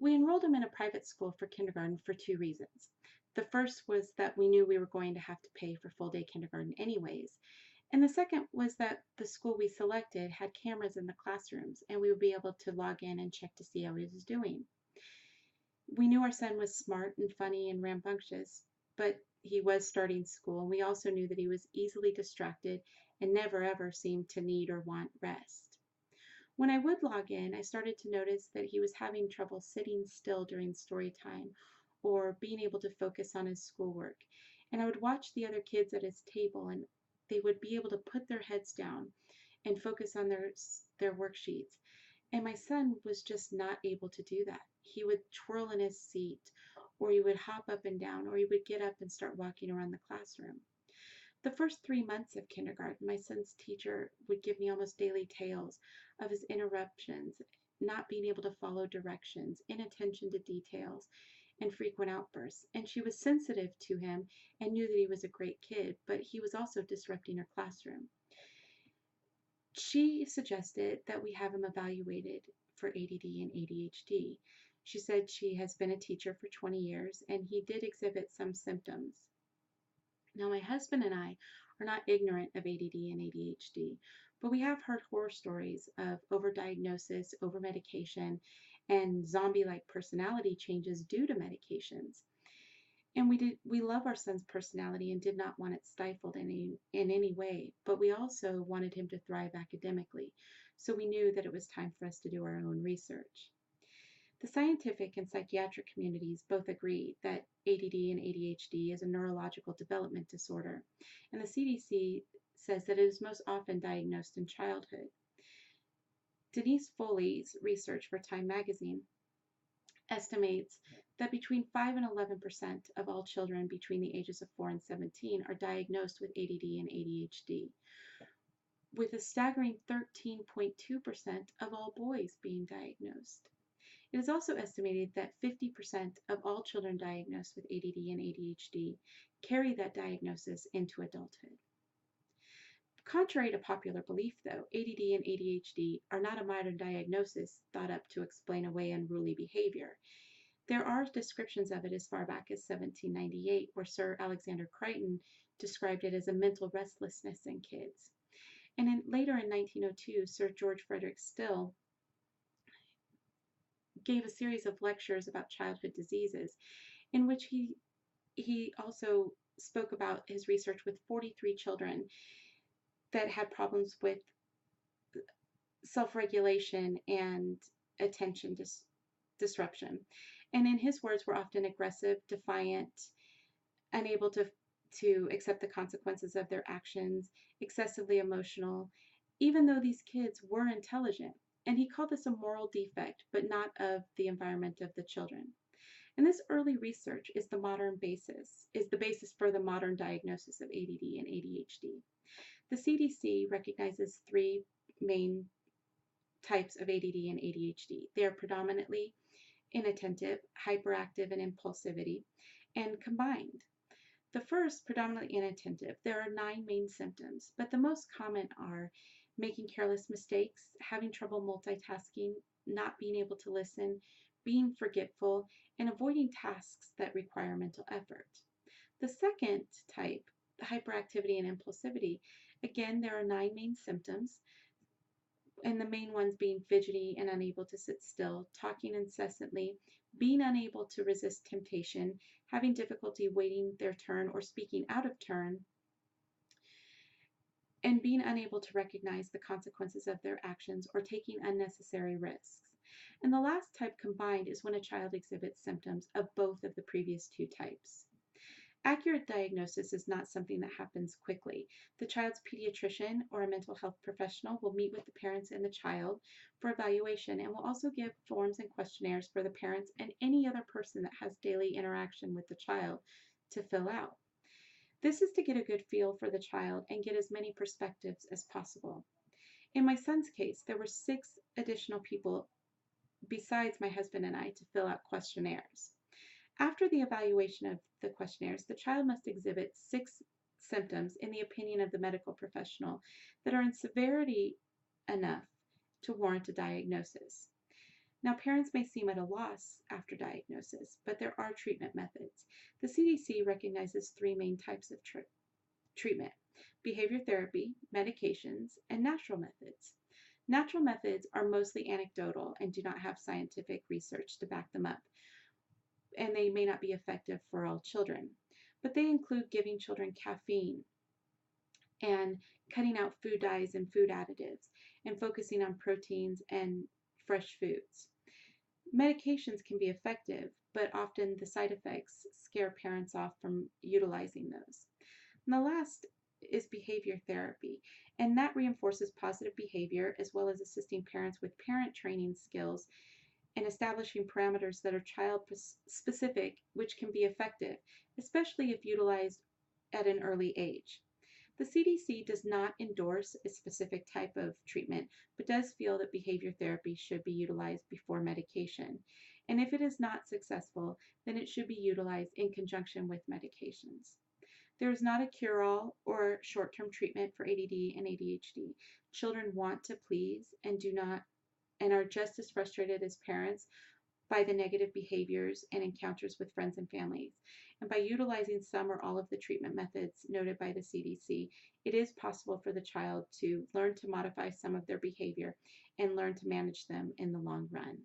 We enrolled him in a private school for kindergarten for two reasons. The first was that we knew we were going to have to pay for full day kindergarten anyways. And the second was that the school we selected had cameras in the classrooms and we would be able to log in and check to see how he was doing. We knew our son was smart and funny and rambunctious, but he was starting school, and we also knew that he was easily distracted and never ever seemed to need or want rest. When I would log in, I started to notice that he was having trouble sitting still during story time or being able to focus on his schoolwork. And I would watch the other kids at his table, and they would be able to put their heads down and focus on their worksheets. And my son was just not able to do that. He would twirl in his seat, or he would hop up and down, or he would get up and start walking around the classroom. The first 3 months of kindergarten, my son's teacher would give me almost daily tales of his interruptions, not being able to follow directions, inattention to details, and frequent outbursts. And she was sensitive to him and knew that he was a great kid, but he was also disrupting her classroom. She suggested that we have him evaluated for ADD and ADHD. She said she has been a teacher for 20 years and he did exhibit some symptoms. Now, my husband and I are not ignorant of ADD and ADHD, but we have heard horror stories of overdiagnosis, overmedication, and zombie-like personality changes due to medications. And we love our son's personality and did not want it stifled in any way, but we also wanted him to thrive academically. So we knew that it was time for us to do our own research. The scientific and psychiatric communities both agree that ADD and ADHD is a neurological development disorder, and the CDC says that it is most often diagnosed in childhood. Denise Foley's research for Time magazine estimates that between 5 and 11% of all children between the ages of 4 and 17 are diagnosed with ADD and ADHD, with a staggering 13.2% of all boys being diagnosed. It is also estimated that 50% of all children diagnosed with ADD and ADHD carry that diagnosis into adulthood. Contrary to popular belief, though, ADD and ADHD are not a modern diagnosis thought up to explain away unruly behavior. There are descriptions of it as far back as 1798, where Sir Alexander Crichton described it as a mental restlessness in kids. And later in 1902, Sir George Frederick Still gave a series of lectures about childhood diseases in which he also spoke about his research with 43 children that had problems with self-regulation and attention disruption. And in his words, were often aggressive, defiant, unable to accept the consequences of their actions, excessively emotional, even though these kids were intelligent. And he called this a moral defect, but not of the environment of the children. And this early research is the basis for the modern diagnosis of ADD and ADHD. The CDC recognizes three main types of ADD and ADHD. They are predominantly inattentive, hyperactive, and impulsivity, and combined. The first, predominantly inattentive, there are 9 main symptoms, but the most common are making careless mistakes, having trouble multitasking, not being able to listen, being forgetful, and avoiding tasks that require mental effort. The second type, the hyperactivity and impulsivity, again, there are 9 main symptoms, and the main ones being fidgety and unable to sit still, talking incessantly, being unable to resist temptation, having difficulty waiting their turn or speaking out of turn, and being unable to recognize the consequences of their actions or taking unnecessary risks. And the last type combined is when a child exhibits symptoms of both of the previous 2 types. Accurate diagnosis is not something that happens quickly. The child's pediatrician or a mental health professional will meet with the parents and the child for evaluation and will also give forms and questionnaires for the parents and any other person that has daily interaction with the child to fill out. This is to get a good feel for the child and get as many perspectives as possible. In my son's case, there were 6 additional people besides my husband and I to fill out questionnaires. After the evaluation of the questionnaires, the child must exhibit 6 symptoms, in the opinion of the medical professional, that are in severity enough to warrant a diagnosis. Now, parents may seem at a loss after diagnosis, but there are treatment methods. The CDC recognizes three main types of treatment: behavior therapy, medications, and natural methods. Natural methods are mostly anecdotal and do not have scientific research to back them up, and they may not be effective for all children. But they include giving children caffeine and cutting out food dyes and food additives and focusing on proteins and fresh foods. Medications can be effective, but often the side effects scare parents off from utilizing those. And the last is behavior therapy, and that reinforces positive behavior as well as assisting parents with parent training skills and establishing parameters that are child specific, which can be effective, especially if utilized at an early age. The CDC does not endorse a specific type of treatment, but does feel that behavior therapy should be utilized before medication. And if it is not successful, then it should be utilized in conjunction with medications. There is not a cure-all or short-term treatment for ADD and ADHD. Children want to please and do not and are just as frustrated as parents by the negative behaviors and encounters with friends and families. And by utilizing some or all of the treatment methods noted by the CDC, it is possible for the child to learn to modify some of their behavior and learn to manage them in the long run.